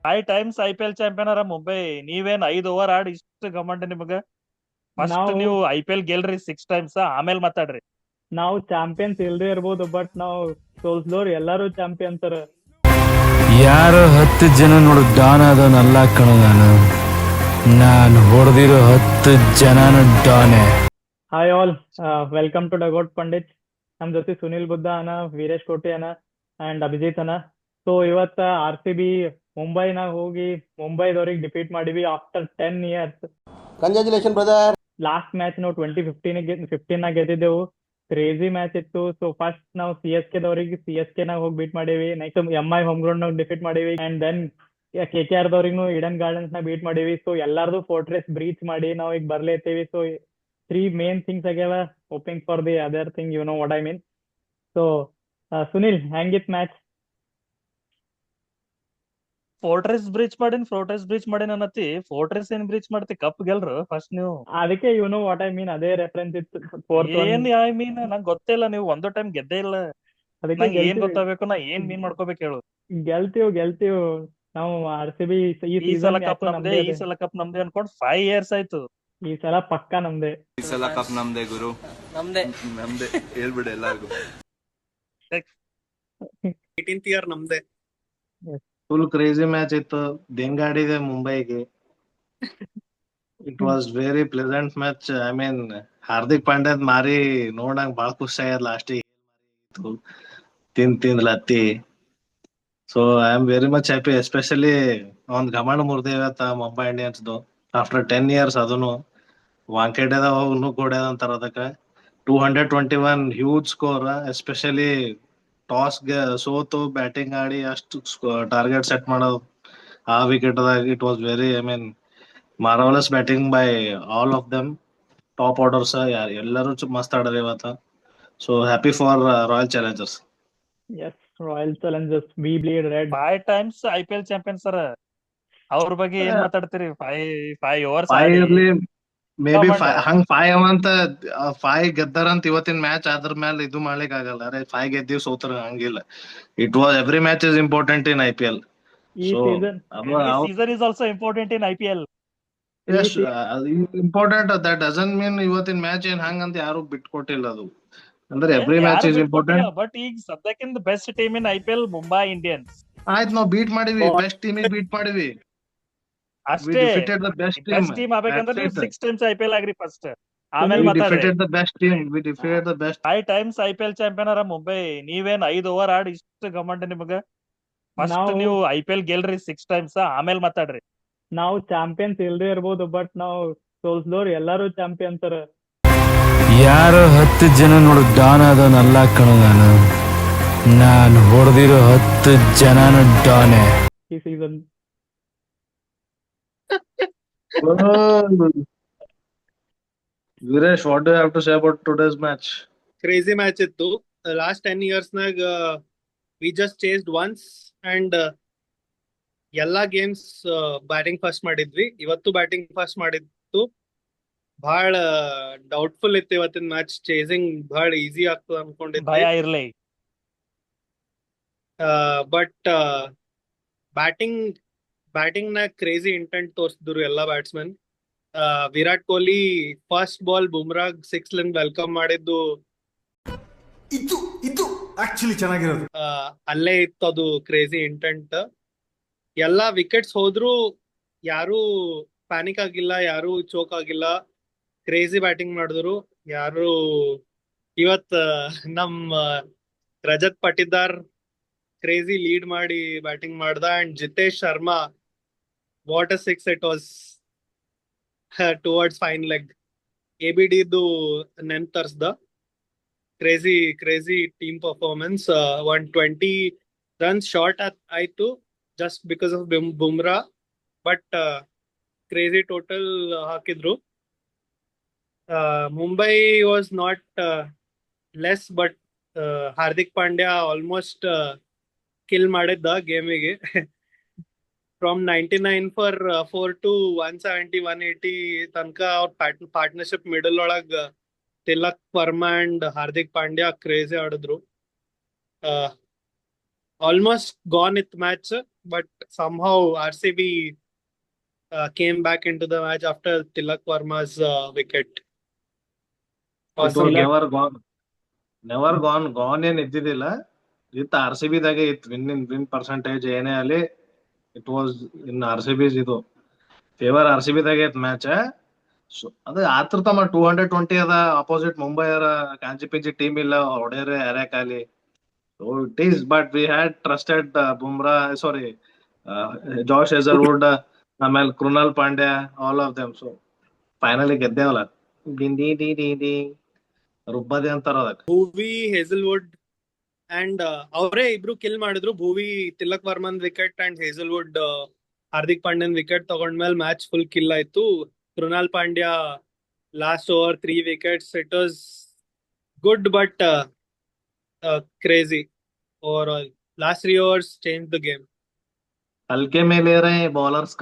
5 times IPL champion ಅರ ಮುಂಬೈ. ನೀವೇನ್ 5 over ಆಡಿ ಇಷ್ಟು ಗಮಂಡ ನಿಮಗ? ಫಸ್ಟ್ ನಾವು ನೀವು IPL ಗೆಲ್ರಿ 6 ಟೈಮ್ಸ್, ಆಮೇಲೆ ಮಾತಾಡ್ರಿ. ನಾವು ಚಾಂಪಿಯನ್ಸ್ ಇಲ್ದೇ ಇರ್ಬೋದು, ಬಟ್ ನಾವು ಸೋಲ್ಸ್ದವ್ರು ಎಲ್ಲಾರು ಚಾಂಪಿಯನ್ಸ್ ಅರ. ಯಾರೋ 10 ಜನ ನೋಡು ಡಾನ್ ಆದವನಲ್ಲ ಕಣ ನಾನು ಹೊಡೆದಿರೋ 10 ಜನನ ಡಾನೆ. Hi all, welcome to dugout Pandit. ನಮ್ ಜೊತೆ ಸುನಿಲ್ ಬುದ್ಧ ಅನ, ವೀರೇಶ್ ಕೋಟಿ ಅನ ಅಂಡ್ ಅಭಿಜಿತ್ ಅನ. ಸೊ ಇವತ್ತ RCB ಮುಂಬೈನಾಗ ಹೋಗಿ ಮುಂಬೈದವ್ರಿಗೆ ಡಿಫೀಟ್ ಮಾಡಿವಿ after 10 years. Congratulation brother. Last match ನಾವು 2015 ಗೆದ್ದಿದ್ದೆವು. ಕ್ರೇಜಿ ಮ್ಯಾಚ್ ಇತ್ತು. ಸೊ ಫಸ್ಟ್ ನಾವು CSK ದವ್ರಿಗೆ CSK ನಾಗ ಹೋಗಿ ಬೀಟ್ ಮಾಡೇವಿ. ನೆಕ್ಸ್ಟ್ MI ಹೋಮ್ ಗ್ರೌಂಡ್ ನಾಗ ಡಿಫೀಟ್ ಮಾಡೇವಿ. ಅಂಡ್ ದೆನ್ KKR ದವ್ರಿಗೂ ಈಡನ್ ಗಾರ್ಡನ್ಸ್ ನಾಗ ಬೀಟ್ ಮಾಡೇವಿ. ಸೊ ಎಲ್ಲಾರ್ದು ಫೋರ್ಟ್ರೆಸ್ ಬ್ರೀಚ್ ಮಾಡಿ ನಾವ್ ಈಗ ಬರ್ಲೇತೀವಿ. ಸೊ 3 ಮೇನ್ ಥಿಂಗ್ಸ್ ಆಗ್ಯಾವ. Hoping for the other thing, you know what I mean. So Sunil, ಹೆಂಗಿತ್ ಮ್ಯಾಚ್? ಫೋರ್ಟ್ರೆಸ್ ಬ್ರೀಚ್ ಮಾಡಿನ ಅನ್ನತಿ. ಫೋರ್ಟ್ರೆಸ್ ಏನ್ ಬ್ರೀಚ್ ಮಾಡ್ತಿ? ಕಪ್ ಗೆಲ್ರು ಫಸ್ಟ್ ನೀವು. ಅದಕ್ಕೆ you know what I mean, ಅದೇ ರೆಫರೆನ್ಸ್ ಇತ್ತು. 4th ಏನ್ ಐ ಮೀನ್ ನಂಗೆ ಗೊತ್ತೇ ಇಲ್ಲ. ನೀವು ಒಂದು ಟೈಮ್ ಗೆದ್ದೇ ಇಲ್ಲ. ಅದಕ್ಕೆ ನಂಗೆ ಏನ್ ಗೆಲ್ತೀವಿ ಗೊತ್ತಾಗಬೇಕು, ನಾ ಏನ್ ಮೀನ್ ಮಾಡ್ಕೋಬೇಕು ಹೇಳು. ಗೆಲ್ತೀವಿ ನಾವು. RCB ಈ ಈ ಸಲ ಸೀಸನ್ ಕಪ್ ಯಾಕೋ ನಮ್ದೇ, ನಮ್ದೇ ಈ ಅದೇ. ಸಲ ಕಪ್ ನಮ್ದೇ ಅನ್ಕೊಂಡ್ 5 ಇಯರ್ಸ್ ಆಯ್ತು. ಈ ಸಲ ಪಕ್ಕ ನಮ್ದೇ. ಈ ಸಲ ಕಪ್ ನಮ್ದೇ ಗುರು, ನಮ್ದೇ ನಮ್ದೇ ಹೇಳ್ಬಿಡಿ ಎಲ್ಲಾರ್ಗು. 18th ಇಯರ್ ನಮ್ದೇ. ಫುಲ್ ಕ್ರೇಜಿ ಮ್ಯಾಚ್ ಇತ್ತು. ಡೆಂಗಾಡಿದೆ ಮುಂಬೈಗೆ. It was very pleasant match. I mean Hardik ಪಾಂಡ್ಯದ್ ಮಾರಿ ನೋಡಂಗ್ ಬಾಳ ಖುಷಿ ಆಗ್ಯದ ಲಾಸ್ಟಿಗೆ. ತಿಂದ್ ಲತ್ತಿ. So I am very much happy, especially ಒಂದ್ ಘಮಂಡ್ ಮುರ್ದೇವತ್ತ ಮುಂಬೈ ಇಂಡಿಯನ್ಸ್ದು ಆಫ್ಟರ್ 10 ಇಯರ್ಸ್. ಅದನ್ನು ವಾಂಕೆಡೆದ ಹೋಗಿ ಕೊಡ್ಯದ ಅಂತಾರ ಅದಕ್ಕ. 221 ಹ್ಯೂಜ್ ಸ್ಕೋರ್. ಎಸ್ಪೆಷಲಿ ಟಾಸ್ ಸೋತು ಬ್ಯಾಟಿಂಗ್ ಆಡಿ ಅಷ್ಟು ಟಾರ್ಗೆಟ್ ಸೆಟ್ ಮಾಡೋದು ಆ ವಿಕೆಟ್ ದಾಗ. It was very, I mean marvellous batting by all of them. Top orders ಎಲ್ಲರೂ ಮಸ್ತ್ ಆಡರಿ ಇವತ್ತ. So happy for Royal Challengers. Yes, Royal Challengers, we bleed red. 5 times IPL champion sir. ಅವ್ರ ಬಗ್ಗೆ ಏನ್ ಮಾತಾಡ್ತೀರಿ? 5 ಓವರ್ಸ್ ಫೈವ್ ಆಡಿ ಇರ್ಲಿ, ಮೇ ಬಿ ಕಮಾಂಡ್. ಹಂಗ್ 5 ಅಂತ 5 ಗೆದ್ದಾರಂತ ಇವತ್ತಿನ ಮ್ಯಾಚ್ ಅದ್ರ ಮೇಲೆ ಇದು ಮಾಡ್ಲಿಕ್ ಆಗಲ್ಲ. ಅರೆ 5 ಗೆದ್ದೀವಿ ಸೋತ್ರ ಹಂಗಿಲ್ಲ. It was every match is important in IPL. ಈ so season season is also important in IPL. Yes important. That doesn't mean ಇವತ್ತಿನ ಮ್ಯಾಚ್ ಏನ್ ಹಂಗಂತ ಯಾರು ಬಿಟ್ಕೊಟ್ಟಿಲ್ಲ. ಅದು ಅಂದ್ರೆ ಎವ್ರಿ ಮ್ಯಾಚ್ ಯಾರು ಇಸ್ ಬಿಟ್ಕೊಟ್ಟಿಲ್ಲ, ಇಂಪಾರ್ಟೆಂಟ್. ಬಟ್ ಈಗ ಸದ್ಯಕ್ಕಿಂತ best team in IPL Mumbai Indians. ಆಯ್ತು, ನಾವ್ ಬೀಟ್ ಮಾಡಿವಿ, ಬೆಸ್ಟ್ ಟೀಮಿಗೆ ಬೀಟ್ ಮಾಡಿವಿ. We ಅಷ್ಟೇ. defeated the best team. Best team ಆಗ್ಬೇಕಂದ್ರೆ That's ನೀವು it. 6 times IPL agri first, ಆಮೇಲೆ We ಮಾತಾಡ್ರಿ. defeated the best team. We defeated the best. 5 times IPL champion ಅರ ಮುಂಬೈ. ನೀವೇನ್ 5 ಓವರ್ ಆಡಿ ಇಷ್ಟು ಗಮಂಡ ನಿಮಗ? ಫಸ್ಟ್ ನಾವು ನೀವು IPL ಗೆಲ್ರಿ 6 ಟೈಮ್ಸ್, ಆಮೇಲೆ ಮಾತಾಡ್ರಿ. ನಾವು ಚಾಂಪಿಯನ್ಸ್ ಇಲ್ದೇ ಇರ್ಬೋದು, ಬಟ್ ನಾವು ಸೋಲ್ಸ್ದವ್ರು ಎಲ್ಲಾರು ಚಾಂಪಿಯನ್ಸ್ ಅರ. ಯಾರೋ 10 ಜನ ನೋಡು ಡಾನ್ ಆದವನಲ್ಲ ಕಣ ನಾನು ಹೊಡೆದಿರೋ 10 ಜನನ ಡಾನೆ. ಈ season Viresh, what do you have to say about today's match? Crazy match ಇತ್ತು. ಲಾಸ್ಟ್ 10 ಇಯರ್ಸ್ ನಾಗ we just chased once and ಎಲ್ಲಾ ಗೇಮ್ಸ್ ಬ್ಯಾಟಿಂಗ್ ಫಸ್ಟ್ ಮಾಡಿದ್ವಿ. ಇವತ್ತು ಬ್ಯಾಟಿಂಗ್ ಫಸ್ಟ್ ಮಾಡಿದ್ದು ಬಹಳ ಡೌಟ್ಫುಲ್ ಇತ್ತು. ಇವತ್ತಿನ ಮ್ಯಾಚ್ ಚೇಸಿಂಗ್ ಬಹಳ ಈಸಿ ಆಗ್ತದ ಅನ್ಕೊಂಡಿದ್ವಿ, ಭಯ ಇರ್ಲಿ. ಬಟ್ ಬ್ಯಾಟಿಂಗ್ ನಾಗ ಕ್ರೇಜಿ ಇಂಟೆಂಟ್ ತೋರಿಸಿದ್ರು ಎಲ್ಲಾ batsman. Virat Kohli first ball ಬುಮ್ರಾಗ್ 6 ಲಿಂದ ವೆಲ್ಕಮ್ ಮಾಡಿದ್ದು ಇದು ಆಕ್ಚುಲಿ ಚೆನ್ನಾಗಿರೋದು. ಅಲ್ಲೇ ಇತ್ತು ಅದು ಕ್ರೇಜಿ ಇಂಟೆಂಟ್. ಎಲ್ಲಾ ವಿಕೆಟ್ಸ್ ಹೋದ್ರು ಯಾರು ಪ್ಯಾನಿಕ್ ಆಗಿಲ್ಲ, ಯಾರು ಚೋಕ್ ಆಗಿಲ್ಲ. ಕ್ರೇಜಿ ಬ್ಯಾಟಿಂಗ್ ಮಾಡಿದ್ರು ಯಾರು. ಇವತ್ ನಮ್ ರಜತ್ ಪಟಿದಾರ್ ಕ್ರೇಜಿ ಲೀಡ್ ಮಾಡಿ ಬ್ಯಾಟಿಂಗ್ ಮಾಡ್ದ. And Jitesh Sharma, what a six it was towards fine leg. ABDದು ನೆನ್ಪ್ ತರ್ಸ್ದ. Crazy team performance. 120 runs short ಆಯ್ತು just because of Bumrah, but crazy total ಹಾಕಿದ್ರು. Mumbai was not less, but Hardik Pandya almost kill ಮಾಡಿದ್ದ ಗೇಮಿಗೆ. ಫ್ರಮ್ 99 ಫಾರ್ 4 to 170 180 ತನಕ ಅವ್ರ ಪಾರ್ಟ್ನರ್ಶಿಪ್ ಮಿಡಲ್ ಒಳಗ್ ತಿಲಕ್ ವರ್ಮಾ ಅಂಡ್ ಹಾರ್ದಿಕ್ ಪಾಂಡ್ಯ ಕ್ರೇಜಿ ಆಡಿದ್ರು. ಆಲ್ಮೋಸ್ಟ್ ಗಾನ್ ಇತ್ match, but somehow RCB came back into the match after Tilak Verma's wicket. It was Awesome. never gone ಏನ್ ಇದ್ದಿದ್ದಿಲ್ಲ. ಇತ್ತು RCB ದಾಗೆ ಇತ್ತು ವಿನ್ ಪರ್ಸೆಂಟೇಜ್ ಏನೇ ಅಲ್ಲಿ ಇಟ್ ವಾಸ್ ಇನ್ RCB's ಇದು ಫೇವರ್ RCB ದಾಗೆ ಇತ್ತು ಮ್ಯಾಚ್. ಸೊ ಅದು ಆತೃತಮ್ಮ 220 ಅದ ಅಪೋಸಿಟ್ ಮುಂಬೈ ಅವರ ಕಾಂಚಿ ಪಿಂಚಿ ಟೀಮ್ ಇಲ್ಲ ಹೊಡೆಯರೆ ಯಾರ್ಯಾಕಾಲಿ. So it is but we had trusted Bumrah sorry Josh Hazlewood ಆಮೇಲೆ Krunal Pandya all of them. So finally ಗೆದ್ದೇವಲ್ಲ ಡಿ ಡಿ ಡಿ ಡಿ ರುಬ್ಬದೆ ಅಂತಾರ ಅದಕ್ಕೆ. ಭುವಿ ಹೇಸಲ್ವುಡ್ ಅಂಡ್ ಅವರೇ ಇಬ್ರು ಕಿಲ್ ಮಾಡಿದ್ರು. ಭುವಿ ತಿಲಕ್ ವರ್ಮನ್ ವಿಕೆಟ್ ಅಂಡ್ ಹೇಸಲ್ವುಡ್ ಹಾರ್ದಿಕ್ ಪಾಂಡ್ಯನ್ ವಿಕೆಟ್ ತಗೊಂಡ್ಮೇಲೆ ಮ್ಯಾಚ್ ಫುಲ್ ಕಿಲ್ ಆಯ್ತು. Krunal Pandya last over 3 wickets. It was good but crazy overall. Last 3 overs change the game. ಹಲ್ಕೆ ಮೇಲೆ ಬೌಲರ್ಸ್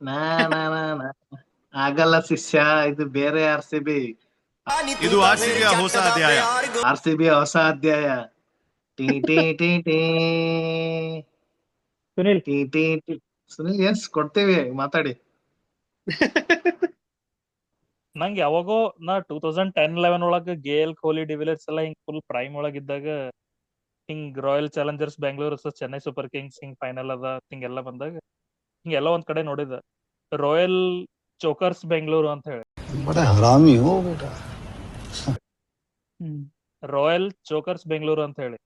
ನಾ ನಾ ನಾ ನಾ ಆಗಲ್ಲ ಶಿಷ್ಯ, ಇದು ಬೇರೆ RCB. ಇದು ಆರ್ಸಿಬಿಯ ಹೊಸ ಅಧ್ಯಾಯ. RCB ಹೊಸ ಅಧ್ಯಾಯ. ಟಿ ಟಿ ಟಿ ಟಿ ಸುನಿಲ್, ಟಿ ಟಿ ಟಿ. ಸುನಿಲ್ ಎಸ್ ಕೊಡ್ತೀವಿ ಮಾತಾಡಿ. ನಂಗೆ ಯಾವಾಗೋ ನಾ 2010-11 ಒಳಗ ಗೇಲ್ ಕೊಹ್ಲಿ ಡಿವಿಲಿಯರ್ಸ್ ಎಲ್ಲ ಹಿಂಗ್ ಫುಲ್ ಪ್ರೈಮ್ ಒಳಗಿದ್ದಾಗ ಹಿಂಗ್ royal Challengers Bengaluru versus Chennai super Kings ಹಿಂಗ್ ಫೈನಲ್ ಅದ ಹಿಂಗೆಲ್ಲ ಬಂದಾಗ ಹಿಂಗೆಲ್ಲ ಒಂದ್ ಕಡೆ ನೋಡಿದ ರಾಯಲ್ ಚೋಕರ್ಸ್ ಬೆಂಗಳೂರು ಅಂತ ಹೇಳಿ. ರಾಯಲ್ ಚೋಕರ್ಸ್ ಬೆಂಗಳೂರು ಅಂತ ಹೇಳಿ.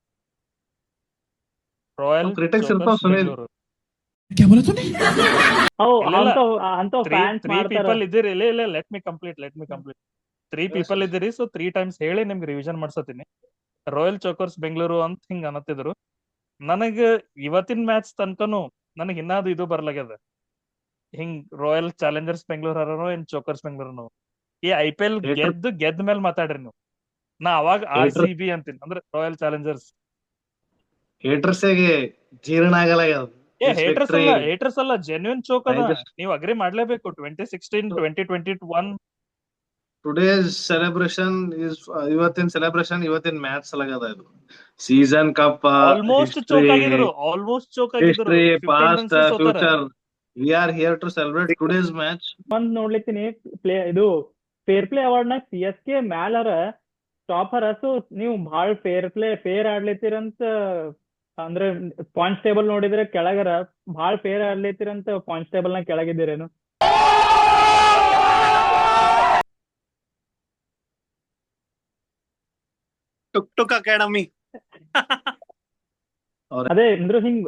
ರಾಯಲ್ ಕ್ರಿಟಿಕ್ಸ್ ಇರ್ತಾವ ಸುನಿಲ್. ಬೆಂಗಳೂರು ಅಂತವ್ ಫ್ಯಾನ್ಸ್ ತ್ರೀ ಮಾಡ್ತಾರ. ಪೀಪಲ್ ಇದ್ದೀರಿ. ಇಲ್ಲ ಲೆಟ್ ಮಿ ಕಂಪ್ಲೀಟ್ 3 ಪೀಪಲ್ ಇದ್ದೀರಿ. ಸೊ 3 times ಹೇಳಿ ನಿಮ್ಗೆ ರಿವಿಷನ್ ಮಾಡ್ಸತೀನಿ. ರಾಯಲ್ ಚೋಕರ್ಸ್ ಬೆಂಗಳೂರು ಅಂತ ಹಿಂಗ ಅನ್ನತ್ತಿದ್ರು. ನನಗ ಇವತ್ತಿನ ಮ್ಯಾಚ್ ತನಕನು ನನಗ್ ಇನ್ನಾದು ಇದು ಬರ್ಲಾಗ್ಯದ. ಹಿಂಗ್ ರಾಯಲ್ ಚಾಲೆಂಜರ್ಸ್ ಬೆಂಗಳೂರು ಹರನೋ ಏನ್ ಚೋಕರ್ಸ್ ಬೆಂಗಳೂರು ಈ IPL ಗೆದ್ದ ಮೇಲೆ ಮಾತಾಡ್ರಿ ನೀವು. ನಾ ಅವಾಗ RCB ಅಂತೀನಿ, ಅಂದ್ರೆ ರಾಯಲ್ ಚಾಲೆಂಜರ್ಸ್. ಹೇಟರ್ಸ್ಗೆ ಜೀರ್ಣ ಆಗಲ್ಲ ಹೇಟರ್ಸ್ ಅಲ್ಲ ಜೆನ್ಯೂನ್ ಚೋಕ್ ಅದ. ನೀವು ಅಗ್ರಿ ಮಾಡ್ಲೇಬೇಕು. 2016, 2021 ಟುಡೇಸ್ ಸೆಲೆಬ್ರೇಷನ್ ಇಸ್ ಇವತ್ತಿನ ಸೆಲೆಬ್ರೇಷನ್ ಇವತ್ತಿನ ಮ್ಯಾಚ್ ಸಲಗದ. ಇದು ಸೀಸನ್ ಕಪ್ ಆಲ್ಮೋಸ್ಟ್ ಚೋಕ್ ಆಗಿದ್ರು. History past future we are here to celebrate today's match. ಒಂದ್ ನೋಡ್ಲಿತ್ತೀನಿ ಇದು ಫೇರ್ ಪ್ಲೇ ಅವಾರ್ಡ್ ನಾಗ CSK ಮ್ಯಾಲರ ಟಾಪರ್. ಸೊ ನೀವು ಭಾಳ ಫೇರ್ ಆಡ್ಲಿತ್ತೀರಂತ ಅಂದ್ರೆ ಪಾಯಿಂಟ್ಸ್ ಟೇಬಲ್ ನೋಡಿದ್ರೆ ಕೆಳಗರ ಭಾಳ ಫೇರ್ ಆಡ್ಲಿತ್ತೀರಂತ ಪಾಯಿಂಟ್ಸ್ ಟೇಬಲ್ ನಾಗ ಕೆಳಗಿದ್ದೀರೇನು? Took academy. ಅದೇ ಅಂದ್ರು ಹಿಂಗ್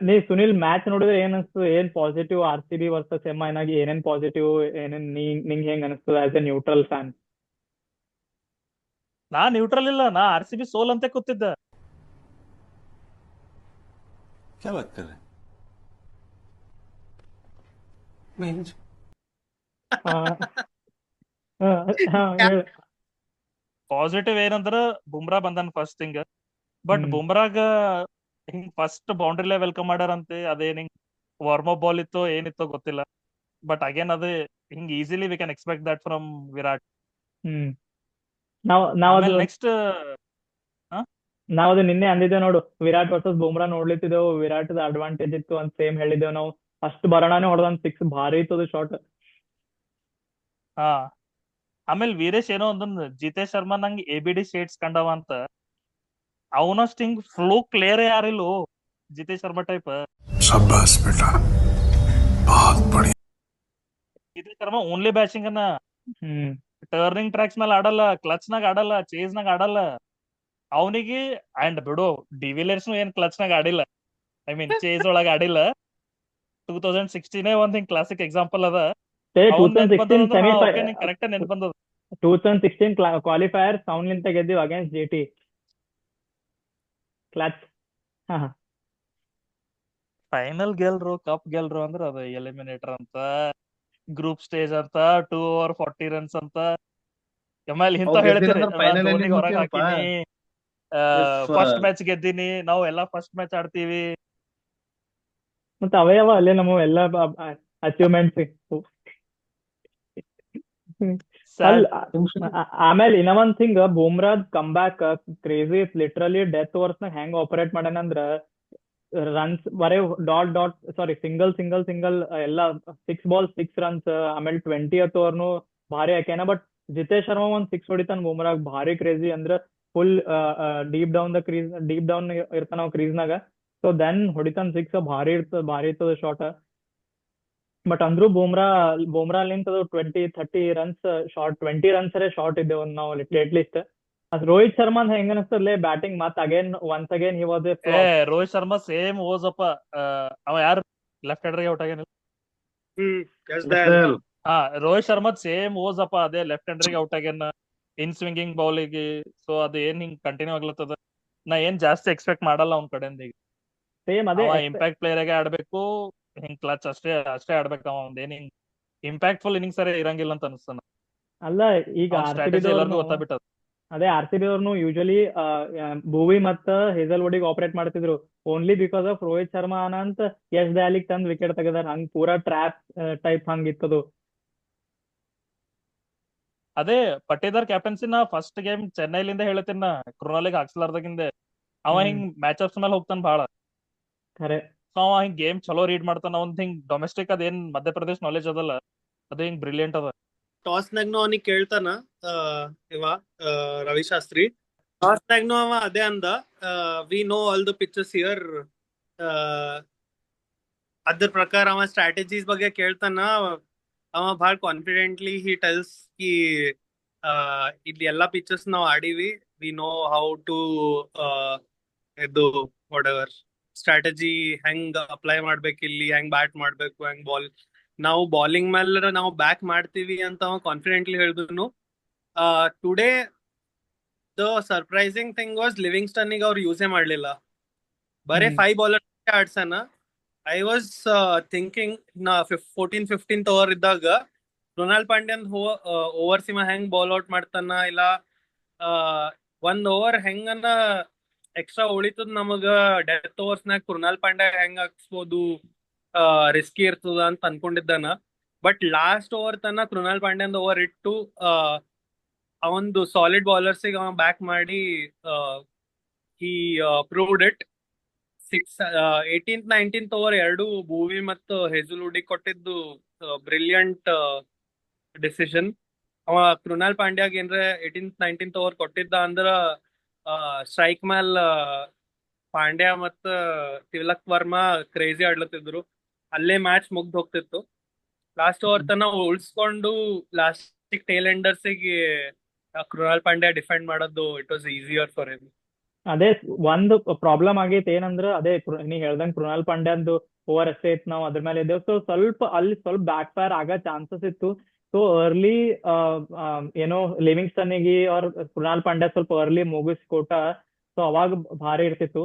ನೀವ್ ಸುನಿಲ್ ಮ್ಯಾಚ್ ನೋಡಿದ್ರೆ ಏನ್ ಅನ್ಸ್ತು? ಏನ್ ಪಾಸಿಟಿವ್ RCB ವರ್ಸಸ್ MI ನಾಗ ಏನೇನ್ ಪಾಸಿಟಿವ್ ಏನೇನ್ ನಿಂಗ್ ಹೆಂಗ್ ಅನಿಸ್ತದ ಆಸ್ ಎ ನ್ಯೂಟ್ರಲ್ ಫ್ಯಾನ್? ನಾ ನ್ಯೂಟ್ರಲ್ ಇಲ್ಲ, ನಾ RCB ಸೋಲ್ ಅಂತ ಕೂತಿದ್ದ. ಪಾಸಿಟಿವ್ ಏನಂದ್ರ ಬುಮ್ರಾ ಬಂದನ್ ಫಸ್ಟ್ ಥಿಂಗ್. ಬಟ್ ಬುಮ್ರಾಗ ಹಿಂಗ್ ಫಸ್ಟ್ ಬೌಂಡ್ರಿಲೇ ವೆಲ್ಕಮ್ ಮಾಡ್ಯಾರಂತೆ. ಅದೇನ್ ಹಿಂಗ್ ವಾರ್ಮ್ ಅಪ್ ಬಾಲ್ ಇತ್ತೋ ಏನಿತ್ತೋ ಗೊತ್ತಿಲ್ಲ. ಬಟ್ ಅಗೇನ್ ಅದೇ ಹಿಂಗ್ easily we can expect that from Virat. Next ನಾವದು ನಿನ್ನೆ ಅಂದಿದ್ದೇವೆ ನೋಡು, ವಿರಾಟ್ ವರ್ಸಸ್ ಬುಮ್ರಾ ನೋಡ್ಲಿತ್ತಿದ್ದೆವು. ವಿರಾಟ್ ಅಡ್ವಾಂಟೇಜ್ ಇತ್ತು ಅಂತ ಸೇಮ್ ಹೇಳಿದ್ದೇವು ನಾವು. ಫಸ್ಟ್ ಬರೋಣಾನೇ ಹೊಡೆದಂತ 6 ಭಾರಿ ಇತ್ತು ಶಾರ್ಟ್. ಹಾ, ಆಮೇಲೆ ವೀರೇಶ್ ಏನೋ ಒಂದೊಂದು ಜಿತೇಶ್ ಶರ್ಮಾ ನಂಗೆ ABD ಶೇಡ್ಸ್ ಕಂಡವ ಅಂತ. ಅವನಷ್ಟು ಹಿಂಗ್ ಫ್ಲೋ ಕ್ಲಿಯರ್ ಯಾರಿಲ್ಲೋ Jitesh Sharma type. Jitesh Sharma only batting ಅನ್ನ. ಟರ್ನಿಂಗ್ ಟ್ರ್ಯಾಕ್ಸ್ ಮೇಲೆ ಆಡಲ್ಲ, ಕ್ಲಚ್ ನಾಗ ಆಡಲ್ಲ, ಚೇಸ್ ನಾಗ ಆಡಲ್ಲ ಅವನಿಗೆ. ಅಂಡ್ ಬಿಡು, ಡಿವಿಲಿಯರ್ಸ್ ಏನ್ ಕ್ಲಚ್ ನಾಗ ಆಡಿಲ್ಲ, ಐ ಮೀನ್ ಚೇಸ್ ಒಳಗ ಆಡಿಲ್ಲ. 2016 ಒಂದ್ ಹಿಂಗ್ ಕ್ಲಾಸಿಕ್ ಎಕ್ಸಾಂಪಲ್ ಅದ. 2016 ಕರೆಕ್ಟ್ ನೆನ್ಪು ಬಂದದ. 2016 ಕ್ವಾಲಿಫೈಯರ್ ಅವನ್ಲಿಂತ ಗೆದ್ದೀವಿ ಅಗೇನ್ಸ್ಟ್ JT ಕ್ಲಚ್. ಫೈನಲ್ ಗೆಲ್ರು ಕಪ್ ಗೆಲ್ರು ಅಂದ್ರ ಅದ ಎಲಿಮಿನೇಟರ್ ಅಂತ, ಗ್ರೂಪ್ ಸ್ಟೇಜ್ ಅಂತ, 2 over 40 runs ಅಂತ. ಆಮೇಲೆ ಇಂತ ಹೇಳ್ತೀರಿ ಧೋನಿಗೆ ಹೊರಗೆ ಹಾಕಿನಿ, ಫಸ್ಟ್ ಮ್ಯಾಚ್ ಗೆದ್ದೀನಿ, ನಾವು ಎಲ್ಲಾ ಫಸ್ಟ್ ಮ್ಯಾಚ್ ಆಡ್ತೀವಿ. ಮತ್ತೆ ಅವಯವ ಅಲ್ಲೇ ನಮ್ಮ ಎಲ್ಲ ಅಚೀವ್ಮೆಂಟ್ಸ್. ಆಮೇಲೆ ಇನ್ನೊಂದ್ ಥಿಂಗ್, ಬುಮ್ರಾದ್ come back crazy. Literally death overs ನಾಗ ಹೆಂಗ್ ಆಪರೇಟ್ ಮಾಡ್ಯಾನಂದ್ರ ರನ್ಸ್ ಬರೇ ಸಾರಿ ಸಿಂಗಲ್ ಎಲ್ಲ 6 balls 6 runs, ಆಮೇಲೆ 20th ಓವರ್ನು ಭಾರಿ ಹಾಕ್ಯಾನ. ಬಟ್ ಜಿತೇಶ್ ಶರ್ಮಾ ಒಂದ್ 6 ಹೊಡಿತಾನ ಬೂಮ್ರಾಗ್, ಭಾರಿ ಕ್ರೇಜಿ ಅಂದ್ರ ಫುಲ್ ಡೀಪ್ ಡೌನ್ ಇರ್ತಾನ ಅವ ಕ್ರೀಸ್ನಾಗ. ಸೊ ದೆನ್ ಹೊಡಿತಾನ 6, ಭಾರಿ ಇರ್ತದ ಶಾಟ್. ಬಟ್ ಅಂದ್ರೂ ಬೂಮ್ರಾ ಅಲ್ಲಿಂದ 20-30 runs ಶಾರ್ಟ್, 20 runs ಶಾರ್ಟ್ ಇದ್ದೇವ್ ನಾವು ಅಟ್ಲೀಸ್ಟ್. ರೋಹಿತ್ ಶರ್ಮಾ ಹೆಂಗ ಅನಿಸ್ತದ್ಲೆ ಬ್ಯಾಟಿಂಗ್ ಮತ್ once again he was a Rohit Sharma same ಓಸಪ್ಪ. ಅವ ಯಾರು ಲೆಫ್ಟ್ ಹ್ಯಾಂಡರ್ ಔಟ್ ಆಗ್ಯಾನ. ಎಸ್ ದಯಾಲ್. ಹಾ, ರೋಹಿತ್ ಶರ್ಮಾ ಸೇಮ್ ಓಸಪ್ಪ, ಅದೇ ಲೆಫ್ಟ್ ಹ್ಯಾಂಡರ್ ಔಟ್ ಆಗ್ಯಾನ ಇನ್ ಸ್ವಿಂಗಿಂಗ್ ಬೌಲಿಗೆ. ಸೊ ಅದು ಏನ್ ಹಿಂಗ್ ಕಂಟಿನ್ಯೂ ಆಗ್ಲತ್ತದ. ನಾ ಏನ್ ಜಾಸ್ತಿ ಎಕ್ಸ್ಪೆಕ್ಟ್ ಮಾಡಲ್ಲ ಅವ್ನ ಕಡೆಯಿಂದ. ಈಗ ಸೇಮ್ ಅದೇ ಅವ ಇಂಪ್ಯಾಕ್ಟ್ ಪ್ಲೇಯರ್ ಆಗಿ ಆಡ್ಬೇಕು, ಹಿಂಗ್ ಕ್ಲಚ್ ಅಷ್ಟೇ ಆಡ್ಬೇಕು. ಅವ ಒಂದೇನ್ ಹಿಂಗ್ ಇಂಪ್ಯಾಕ್ಟ್ಫುಲ್ ಇನ್ನಿಂಗ್ಸ್ ಸರಿ ಇರಂಗಿಲ್ಲ ಅಂತ ಅನಿಸ್ತಾನ. ಅಲ್ಲ ಈಗ ಸ್ಟ್ರಾಟಜಿ ಎಲ್ಲರಿಗೂ ಗೊತ್ತಾಗ್ಬಿಟ್ಟದ. ಅದೇ RCB ಅವ್ರನ್ನು ಯೂಶಲಿ ಭುವಿ ಮತ್ತ ಹೇಸಲ್ವುಡ್ ಆಪರೇಟ್ ಮಾಡ್ತಿದ್ರು only because of Rohit Sharma ಅಂತ ಯಶ್ ದಯಾಲಿಗ್ ತಂದ್ ವಿಕೆಟ್ ತೆಗದಾರ. ಹಂಗ್ ಪೂರಾ ಟ್ರ್ಯಾಪ್ ಟೈಪ್ ಹಂಗಿತ್ತದು. ಅದೇ ಪಟ್ಟೇದಾರ್ ಕ್ಯಾಪ್ಟನ್ಸಿ ನಾ ಫಸ್ಟ್ ಗೇಮ್ ಚೆನ್ನೈಲಿಂದ ಹೇಳತ್ತೀನ, ಕೃಣಾಲಿಗ್ ಹಾಕ್ಸಲಾರ್ದಾಗಿಂದ ಅವ ಹಿಂಗ್ ಮ್ಯಾಚ್ ಅಪ್ಸ್ ಮೇಲೆ ಹೋಗ್ತಾನ ಬಾಳ. ಖರೆ. ಸೊ ಅವ ಹಿಂಗ್ ಗೇಮ್ ಚಲೋ ರೀಡ್ ಮಾಡ್ತಾನ. ಒಂದ್ ಹಿಂಗ್ ಡೊಮೆಸ್ಟಿಕ್ ಅದೇನ್ ಮಧ್ಯಪ್ರದೇಶ್ ನಾಲೆಜ್ ಅದಲ್ಲ, ಅದು ಹಿಂಗ್ ಬ್ರಿಲಿಯಂಟ್ ಅದ. ಟಾಸ್ ನಾಗ್ನು ಅವನಿಗೆ ಕೇಳ್ತಾನ ಇವ ರವಿಶಾಸ್ತ್ರಿ. ಟಾಸ್ ನಾಗ್ನು ಅವ ಅದೇ ಅಂದ, we know all the pitches here. ಅದ್ರ ಪ್ರಕಾರ ಅವ ಸ್ಟ್ರಾಟಜೀಸ್ ಬಗ್ಗೆ ಕೇಳ್ತಾನ. ಅವ ಭಾಳ ಕಾನ್ಫಿಡೆಂಟ್ಲಿ ಹಿ ಟೆಲ್ಸ್ ಕಿ ಇಲ್ಲಿ ಎಲ್ಲಾ ಪಿಚಸ್ ನಾವು ಆಡಿವಿ, ವಿ ನೋ ಹೌ ಟು ಇದು ವಾಟ್ ಎವರ್ ಸ್ಟ್ರಾಟಜಿ ಹೆಂಗ್ ಅಪ್ಲೈ ಮಾಡ್ಬೇಕು, ಇಲ್ಲಿ ಹೆಂಗ್ ಬ್ಯಾಟ್ ಮಾಡ್ಬೇಕು, ಹೆಂಗ್ ನಾವು ಬಾಲಿಂಗ್ ಮೇಲೆ ನಾವು ಬ್ಯಾಕ್ ಮಾಡ್ತೀವಿ ಅಂತ ಅವ ಕಾನ್ಫಿಡೆಂಟ್ಲಿ ಹೇಳಿದ್ರು. Today the surprising thing was ಲಿವಿಂಗ್ಸ್ಟನ್ನಿಗೆ ಅವ್ರು ಯೂಸೇ ಮಾಡ್ಲಿಲ್ಲ, ಬರೇ 5 bowlers ಆಡ್ಸನ. I was thinking 14th over ಇದ್ದಾಗ ಕೃಣಾಲ್ ಪಾಂಡ್ಯನ್ ಓವರ್ಸ್ ಇವ ಹೆಂಗ್ ಬಾಲ್ ಔಟ್ ಮಾಡ್ತಾನ, ಇಲ್ಲ 1 over ಹೆಂಗನ ಎಕ್ಸ್ಟ್ರಾ ಉಳಿತದ ನಮಗ ಡೆತ್ ಓವರ್ಸ್ನಾಗ ಕೃಣಾಲ್ ಪಾಂಡ್ಯ ಹೆಂಗ್ ಹಾಕ್ಸ್ಬೋದು, ರಿಸ್ಕಿ ಇರ್ತದ ಅಂತ ಅನ್ಕೊಂಡಿದ್ದಾನ. ಬಟ್ ಲಾಸ್ಟ್ ಓವರ್ ತನ ಕೃಣಾಲ್ ಪಾಂಡ್ಯನ್ ಓವರ್ ಇಟ್ಟು ಅವಂದು ಸಾಲಿಡ್ ಬೌಲರ್ಸಿಗೆ ಅವ ಬ್ಯಾಕ್ ಮಾಡಿ ಹಿ proved it. 18th 19th over ಎರಡು ಭೂವಿ ಮತ್ತು ಹೇಸಲ್ವುಡ್ಗೆ ಕೊಟ್ಟಿದ್ದು ಬ್ರಿಲಿಯಂಟ್ ಡಿಸಿಷನ್. ಅವ ಕೃಣಾಲ್ ಪಾಂಡ್ಯಾಗ ಏನ್ರ 18th 19th ಓವರ್ ಕೊಟ್ಟಿದ್ದ ಅಂದ್ರ ಸ್ಟ್ರೈಕ್ ಮೇಲ್ ಪಾಂಡ್ಯ ಮತ್ತ ತಿಲಕ್ ವರ್ಮಾ ಕ್ರೇಜಿ ಆಡ್ಲತ್ತಿದ್ರು, ಅಲ್ಲೇ ಮ್ಯಾಚ್ ಮುಗ್ದು ಹೋಗ್ತಿತ್ತು. ಲಾಸ್ಟ್ ಓವರ್ ತನ ಉಳಿಸ್ಕೊಂಡು ಲಾಸ್ಟ್ ಟೇಲ್ ಎಂಡರ್ಸಿಗೆ ಕೃಣಾಲ್ ಪಾಂಡ್ಯ ಡಿಫೆಂಡ್ ಮಾಡೋದು it was easier for him. ಅದೇ ಒಂದು ಪ್ರಾಬ್ಲಮ್ ಆಗೈತೆ ಏನಂದ್ರ, ಅದೇ ನೀ ಹೇಳ್ದಂಗ್ ಕೃಣಾಲ್ ಪಾಂಡ್ಯಂದು ಓವರ್ ಅಷ್ಟೇ ಇತ್ತು, ನಾವು ಅದ್ರ ಮೇಲೆ ಇದ್ದೇವೆ. ಸೊ ಸ್ವಲ್ಪ ಬ್ಯಾಕ್ ಫೈರ್ ಆಗೋ ಚಾನ್ಸಸ್ ಇತ್ತು. ಸೊ ಅರ್ಲಿ ಏನೋ ಲಿವಿಂಗ್ಸ್ಟನ್ನಿಗೆ ಅವ್ರ ಕೃಣಾಲ್ ಪಾಂಡ್ಯ ಸ್ವಲ್ಪ ಅರ್ಲಿ ಮುಗಿಸ್ಕೊಟ್ಟ, ಸೊ ಅವಾಗ ಭಾರಿ ಇರ್ತಿತ್ತು.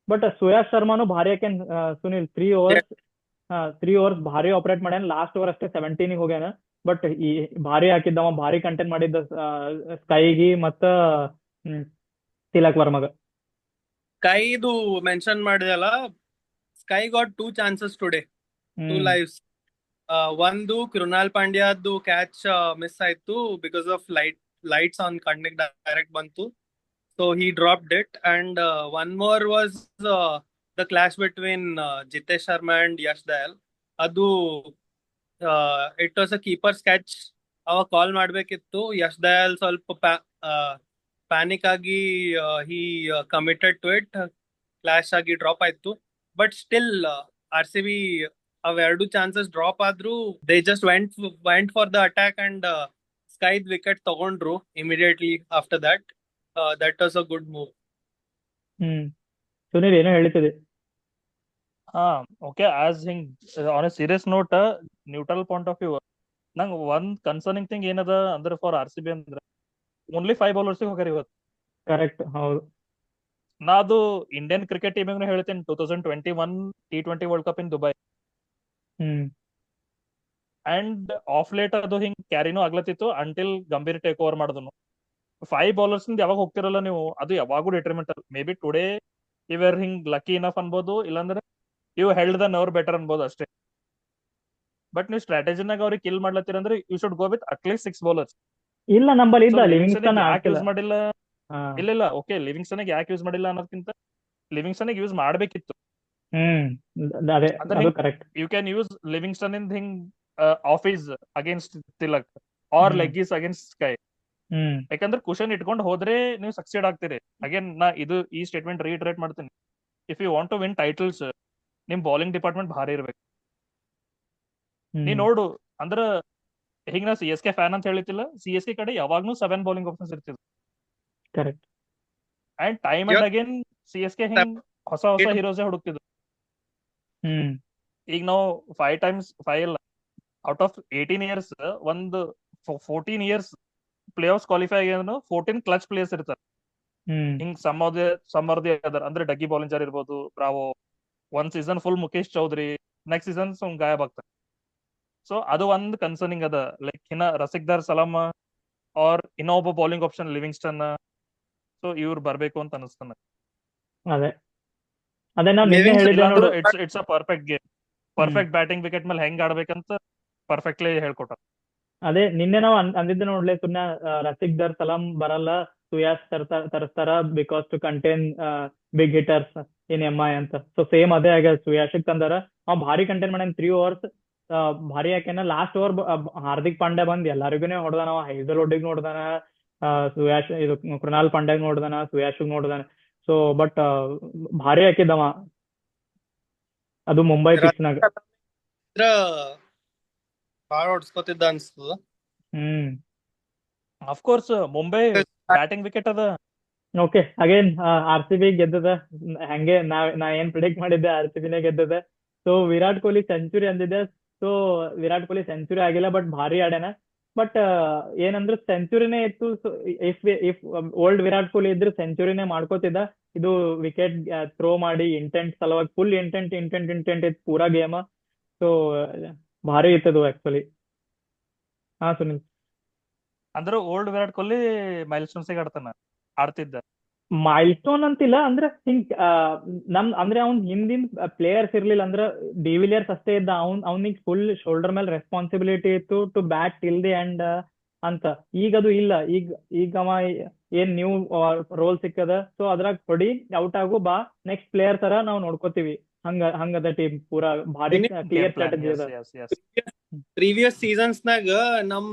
ಬಟ್ ಸುಯಾಶ್ ಶರ್ಮಾನು ಭಾರಿ ಯಾಕೆನ್ ಸುನಿಲ್ 3 overs ಭಾರಿ ಆಪರೇಟ್ ಮಾಡ್ಯಾನ. ಲಾಸ್ಟ್ ಓವರ್ ಅಷ್ಟೇ 17ಗೆ ಹೋಗ್ಯಾನ. ಬಟ್ ಈ ಭಾರಿ ಹಾಕಿದ್ದವ, ಭಾರಿ ಕಂಟೆಂಟ್ ಮಾಡಿದ್ದ ಸ್ಕೈಗಿ ಮತ್ತ ತಿಲಕ್ ವರ್ಮಗ. ಸ್ಕೈದು ಮೆನ್ಷನ್ ಮಾಡಿದಲ್ಲ, SKY got 2 chances today, 2 lives. ಒಂದು ಕೃಣಾಲ್ ಪಾಂಡ್ಯದ್ದು ಕ್ಯಾಚ್ ಮಿಸ್ ಆಯ್ತು ಬಿಕಾಸ್ ಆಫ್ ಲೈಟ್ಸ್ ಆನ್ ಕಣ್ಣಿಗೆ ಡೈರೆಕ್ಟ್ ಬಂತು, so he dropped it. And one more was the clash between Jitesh Sharma and Yash Dayal. ಅದು it was a keeper's catch. ಅವ ಕಾಲ್ ಮಾಡ್ಬೇಕಿತ್ತು. ಯಶ್ ದಯಾಲ್ ಸ್ವಲ್ಪ ಪ್ಯಾನಿಕ್ ಆಗಿ he committed to it, clash ಆಗಿ drop ಆಯ್ತು. ಬಟ್ ಸ್ಟಿಲ್ RCB ಅವೆರಡು ಚಾನ್ಸಸ್ ಡ್ರಾಪ್ ಆದ್ರೂ they just went for the attack and ಸ್ಕೈದ್ ವಿಕೆಟ್ ತಗೊಂಡ್ರು immediately after that. That was a good move. Sunil ಏನೋ ಹೇಳ್ತಿದೆ. ಓಕೆ, ಆಸ್ ಹಿಂಗ್ on a serious note, neutral point of view, ನಂಗ್ ಒಂದ್ concerning thing ಏನದ ಅಂದ್ರೆ ಫಾರ್ RCB ಅಂದ್ರೆ ಓನ್ಲಿ 5 bowlers ಹೋಗ್ಯಾರ ಇವತ್ತು. ಕರೆಕ್ಟ್, ಹೌದು. ನಾ ಅದು ಇಂಡಿಯನ್ ಕ್ರಿಕೆಟ್ ಟೀಮಿಗೂ ಹೇಳ್ತೀನಿ, 2021 T20 world cup in Dubai. And of late ಅದು ಹಿಂಗ್ ಕ್ಯಾರಿನೂ ಆಗ್ಲತ್ತಿತ್ತು ಅಂಟಿಲ್ ಗಂಭೀರ್ ಟೇಕ್ ಓವರ್ ಮಾಡಿದ್ನು. 5 bowlers ಯಾವಾಗ ಹೋಗ್ತಿರಲ್ಲ ನೀವು, ಅದು ಯಾವಾಗೂ ಡಿಟ್ರಿಮೆಂಟಲ್. ಮೇ ಬಿ ಟುಡೇ ಇವರ್ ಹಿಂಗ್ ಲಕ್ಕಿ ಇನಫ್ ಅನ್ಬೋದು, ಇಲ್ಲಾಂದ್ರೆ ಇವ್ ಹೆಲ್ಡ್ ದ ನವರ್ ಬೆಟರ್ ಅನ್ಬೋದು ಅಷ್ಟೇ. ಬಟ್ ನೀವು ಸ್ಟ್ರಾಟಜಿನಾಗ ಅವ್ರಿಗೆ ಕಿಲ್ ಮಾಡ್ಲತ್ತೀರಂದ್ರೆ you should go with at least 6 bowlers. ಇಲ್ಲ ನಂಬಲ್ಲಿ ಯೂಸ್ ಮಾಡಿಲ್ಲ. ಇಲ್ಲ ಓಕೆ, ಲಿವಿಂಗ್ಸ್ಟನ್ ಯಾಕೆ ಯೂಸ್ ಮಾಡಿಲ್ಲ ಅನ್ನೋದಕ್ಕಿಂತ ಲಿವಿಂಗ್ಸ್ಟನ್ ಯೂಸ್ ಮಾಡ್ಬೇಕಿತ್ತು. ಅದೇ ಅಂದ್ರೆ ಅದು ಹಿಂಗ್ correct. You can use Livingstone in ಹಿಂಗ್ off is against Tilak or hmm leg is against SKY. ಹ್ಮ್ ಯಾಕಂದ್ರೆ ಕುಶನ್ ಇಟ್ಕೊಂಡು ಹೋದ್ರೆ ನೀವು ಸಕ್ಸೀಡ್ ಆಗ್ತೀರಿ. ಅಗೇನ್ ನಾ ಈ ಸ್ಟೇಟ್ಮೆಂಟ್ ರೀಟ್ರೇಟ್ ಮಾಡ್ತೀನಿ. If you want to win titles, ನಿಮ್ ಬೌಲಿಂಗ್ ಡಿಪಾರ್ಟ್ಮೆಂಟ್ ಭಾರಿ ಇರ್ಬೇಕು. ನೀ ಹ್ಮ್ ನೋಡು ಅಂದ್ರ ಹಿಂಗ್ ನಾ CSK ಫ್ಯಾನ್ ಅಂತ ಹೇಳಿತಿಲ್ಲ, CSK ಕಡೆ ಯಾವಾಗ್ಲೂ 7 ಬೌಲಿಂಗ್ ಆಪ್ಷನ್ಸ್ ಇರ್ತಿದ್ವು. Correct. And time and again CSK ಹಿಂಗ್ ಹೊಸ ಹೀರೋಸೇ ಹುಡುಕ್ತಿದ್ರು. ಹ್ಮ್ ಈಗ ನಾವು 5 ಇಲ್ಲ, ಔಟ್ ಆಫ್ 18 ಇಯರ್ಸ್ ಒಂದು 14 ಇಯರ್ಸ್ ಪ್ಲೇ ಆಫ್ ಕ್ವಾಲಿಫೈ ಆಗಿದ್ರು 14 ಕ್ಲಚ್ ಪ್ಲೇಯರ್ಸ್ ಇರ್ತಾರೆ. ಹ್ಮ್ ಹಿಂಗ್ ಸಮರ್ದಿ ಅದರ ಅಂದ್ರೆ ಡಗ್ಗಿ ಬಾಲಿಂಜರ್ ಇರ್ಬೋದು, ಬ್ರಾವೋ. ಒಂದ್ season full Mukesh Choudhary, next season ಗಾಯಬ್ ಆಗ್ತಾರೆ. ಸೊ ಅದು ಒಂದ್ ಕನ್ಸರ್ನಿಂಗ್ ಅದ. ಲೈಕ್ ಇನ್ನ ರಸಿಕ್ದಾರ್ ಸಲಾಮ್ ಆರ್ ಇನ್ನೊಬ್ಬ ಬೌಲಿಂಗ್ ಆಪ್ಷನ್ ಲಿವಿಂಗ್ಸ್ಟನ್. ಸೊ ಇವ್ರು ಬರ್ಬೇಕು ಅಂತ ಅನಿಸ್ತಾನೆ. ಅದೇ ಅದೇ ನಾವ್ ನಿನ್ನೆ Livingston ಹೇಳಿದ್ದೆ ನೋಡು. ಇಲ್ಲಾಂದ್ರೆ it's a perfect game. Perfect batting wicket ಮೇಲೆ ಹೆಂಗ್ ಆಡ್ಬೇಕಂತ ಪರ್ಫೆಕ್ಟ್ಲಿ ಹೇಳ್ಕೊಟ್ಟ. ಅದೇ ನಿನ್ನೆ ನಾವು ಅಂದಿದ್ದೆ ನೋಡ್ಲೆ, ಸುಮ್ನೆ ರಸಿಕ್ದಾರ್ ಸಲಾಮ್ ಬರಲ್ಲ, ಸುಯಾಸ್ ತರಿಸ್ತಾರ because to contain big hitters in MI ಅಂತ. ಸೊ ಸೇಮ್ ಅದೇ ಆಗ್ಯದ. ಸುಯಾಶಿಗ್ ತಂದಾರ, ಅವ್ ಭಾರಿ ಕಂಟೈನ್ ಮಾಡ್ಯಾನ 3 overs. ಭಾರಿ ಯಾಕೆನ ಲಾಸ್ಟ್ ಓವರ್ ಹಾರ್ದಿಕ್ ಪಾಂಡ್ಯ ಬಂದ್ ಎಲ್ಲರಿಗೂ ಹೊಡ್ದಾನ. ಹೈದರ್ ನೋಡ್ದಾನ, ಸುಯಾಶ್ ಇದು ಕೃಣಾಲ್ ಪಾಂಡ್ಯಾಗ್ ನೋಡ್ದಾನ, ಸುಯಾಶಿಗ್ ನೋಡ್ದಾನ. ಸೊ ಬಟ್ ಭಾರಿ ಹಾಕಿದವ ಅದು ಮುಂಬೈ ಪಿಚ್ನಾಗ. ಬಾಳ ಹೊಡ್ಸ್ಕೊತಿದ್ದ ಅನ್ಸ್ತದ. ಹ್ಮ್ ಅಫ್ಕೋರ್ಸ್ ಮುಂಬೈ ಬ್ಯಾಟಿಂಗ್ ವಿಕೆಟ್ ಅದ. ಓಕೆ, ಅಗೇನ್ RCB ಗೆದ್ದದ. ಹಂಗೆ ನಾ ಏನ್ ಪ್ರಿಡಿಕ್ಟ್ ಮಾಡಿದ್ದೆ, RCB ನೇ ಗೆದ್ದದ. ಸೊ ವಿರಾಟ್ ಕೊಹ್ಲಿ ಸೆಂಚುರಿ ಅಂದಿದ್ದೆ. ಸೊ ವಿರಾಟ್ ಕೊಹ್ಲಿ ಸೆಂಚುರಿ ಆಗಿಲ್ಲ, ಬಟ್ ಭಾರಿ ಆಡ್ಯಾನ. ಬಟ್ ಏನಂದ್ರೆ ಸೆಂಚುರಿನೇ ಇತ್ತು. ಇಫ್ ಓಲ್ಡ್ ವಿರಾಟ್ ಕೊಹ್ಲಿ ಇದ್ರೆ ಸೆಂಚುರಿನೇ ಮಾಡ್ಕೋತಿದ್ದ. ಇದು ವಿಕೆಟ್ ಥ್ರೋ ಮಾಡಿ ಇಂಟೆಂಟ್ ಸಲುವಾಗಿ ಫುಲ್ ಇಂಟೆಂಟ್ ಇತ್ತು ಪೂರಾ ಗೇಮ್. ಸೊ ಭಾರಿ ಇತ್ತದು ಆಕ್ಚುಲಿ. ಹಾ ಸುನಿಲ್. ಅಂದ್ರೆ old Virat Kohli milestones ಆಡ್ತಿದ್ದ. ಮೈಲ್ ಸ್ಟೋನ್ ಅಂತಿಲ್ಲ, ಅಂದ್ರೆ ಹಿಂಗ್ ಅಂದ್ರೆ ಅವ್ನ್ ಹಿಂದಿನ ಪ್ಲೇಯರ್ಸ್ ಇರ್ಲಿಲ್ಲ. ಅಂದ್ರೆ ಡಿವಿಲಿಯರ್ಸ್ ಅಷ್ಟೇ ಇದ್ದ. ಅವ್ನಿಗೆ ಫುಲ್ ಶೋಲ್ಡರ್ ಮೇಲೆ ರೆಸ್ಪಾನ್ಸಿಬಿಲಿಟಿ ಇತ್ತು to bat till the end ಅಂತ. ಈಗ ಅದು ಇಲ್ಲ. ಈಗ ಅವ ಏನ್ ನ್ಯೂ ರೋಲ್ ಸಿಕ್ಕದ. ಸೊ ಅದ್ರಾಗ ಹೊಡಿ, ಔಟ್ ಆಗು, ಬಾ ನೆಕ್ಸ್ಟ್ ಪ್ಲೇಯರ್ ತರ ನಾವು ನೋಡ್ಕೋತೀವಿ. ಹಂಗದ ಟೀಮ್ ಪೂರಾ ಭಾರಿ ಕ್ಲಿಯರ್ ಸ್ಟ್ರಾಟಜಿ ಅದ. ಪ್ರೀವಿಯಸ್ ಸೀಸನ್ಸ್ ನಾಗ ನಮ್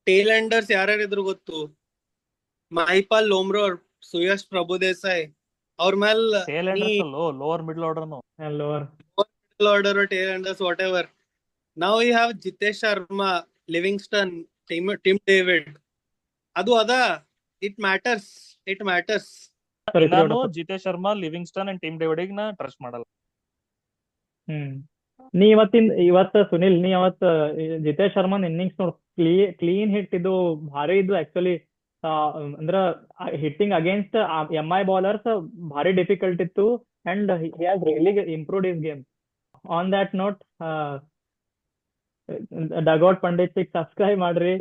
ಟೇಲ್ ಎಂಡರ್ಸ್ ಯಾರ್ಯಾರಿದ್ರು ಗೊತ್ತು? ಮಹಿಪಾಲ್ ಲೋಮ್ರೋರ್, ಸುಯಶ್ ಪ್ರಭುದೇಸಾಯಿ. ಅವ್ರ ಮೇಲೆ lower middle order order tail enders whatever. Now you have Jitesh Sharma, Livingstone, Tim David. ಅದು ಅದ. It matters. ನಾನು Jitesh Sharma, Livingstone and Tim David ನ ಟ್ರಸ್ಟ್ ಮಾಡಲ್ಲ. ನೀ ಸುನಿಲ್, ನೀ ಜಿತೇಶ್ ಶರ್ಮನ್ ಇನ್ನಿಂಗ್ಸ್ ನೋಡ್, ಕ್ಲೀನ್ ಹಿಟ್ ಇದು ಭಾರಿ ಇದ್ದು ಆಕ್ಚುಲಿ. ಅಂದ್ರ ಹಿಟ್ಟಿಂಗ್ ಅಗೇನ್ಸ್ಟ್ MI ಬೌಲರ್ಸ್ ಭಾರಿ ಡಿಫಿಕಲ್ಟ್ ಇತ್ತು. And he has really improved his game. On that note, Dugout Pandit subscribe ಮಾಡ್ರಿ,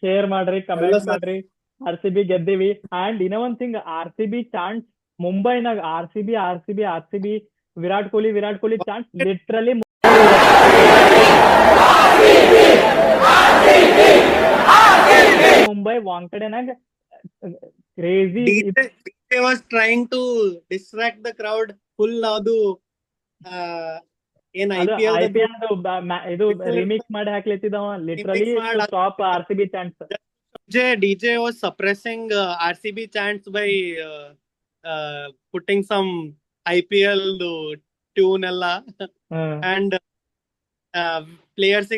ಶೇರ್ ಮಾಡ್ರಿ, ಕಮೆಂಟ್ ಮಾಡ್ರಿ. RCB ಗೆದ್ದೀವಿ. ಅಂಡ್ ಇನ್ನೂ ಒಂದ್ ಥಿಂಗ್, RCB ಚಾನ್ಸ್ ಮುಂಬೈನಾಗ RCB ವಿರಾಟ್ ಕೊಹ್ಲಿ ಚಾನ್ಸ್ ಲಿಟ್ರಲಿ ಮುಂಬೈ ವಾಂಕಡೆನಾಗ crazy. DJ was trying to distract the crowd full. ಅದು ಏನ್ IPL ಇದು ರಿಮಿಕ್ಸ್ ಮಾಡಿ ಹಾಕ್ಲಿತ್ತಿದವ literally stop RCB chants. DJ was suppressing RCB chants by putting some IPL tune ಎಲ್ಲ. ಅಂಡ್ ಪ್ಲೇಯರ್ಸ್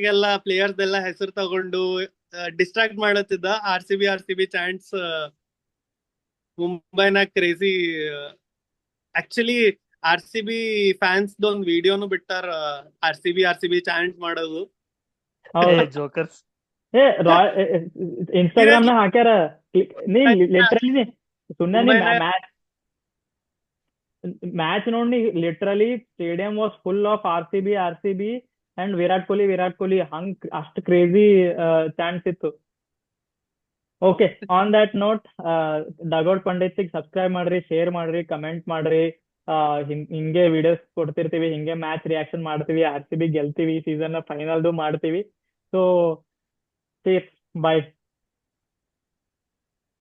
ಎಲ್ಲ ಹೆಸರು ತಗೊಂಡು ಡಿಸ್ಟ್ರಾಕ್ಟ್ ಮಾಡತ್ತಿದ್ದ. RCB ಚಾಂಟ್ಸ್ ಮುಂಬೈನ ಕ್ರೇಜಿ. ಆಕ್ಚುಲಿ RCB ಫ್ಯಾನ್ಸ್ ಒಂದ್ ವಿಡಿಯೋನು ಬಿಟ್ಟಾರ, RCB ಚಾಂಟ್ ಮಾಡೋದು. ಜೋಕರ್ಸ್ ಇನ್ಸ್ಟಾಗ್ರಾಮ್ ನ ಹಾಕ್ಯಾರ. ನೀ ಲಿಟ್ರಲಿ ಸುಮ್ಮನೆ ಮ್ಯಾಚ್ ನೋಡಿ, literally stadium was full of RCB and Virat Kohli. ಹಂಗ್ ಅಷ್ಟು ಕ್ರೇಜಿ ಚಾನ್ಸ್ ಇತ್ತು. Okay, on that note, Dugout Pandit subscribe ಮಾಡ್ರಿ, ಶೇರ್ ಮಾಡ್ರಿ, ಕಮೆಂಟ್ ಮಾಡ್ರಿ. ಹಿಂಗೆ ವಿಡಿಯೋಸ್ ಕೊಡ್ತಿರ್ತೀವಿ, ಹಿಂಗೆ ಮ್ಯಾಚ್ ರಿಯಾಕ್ಷನ್ ಮಾಡ್ತೀವಿ. RCB ಗೆಲ್ತೀವಿ, ಸೀಸನ್ ಫೈನಲ್ದು ಮಾಡ್ತೀವಿ. ಸೊ ಸೇಫ್, ಬಾಯ್.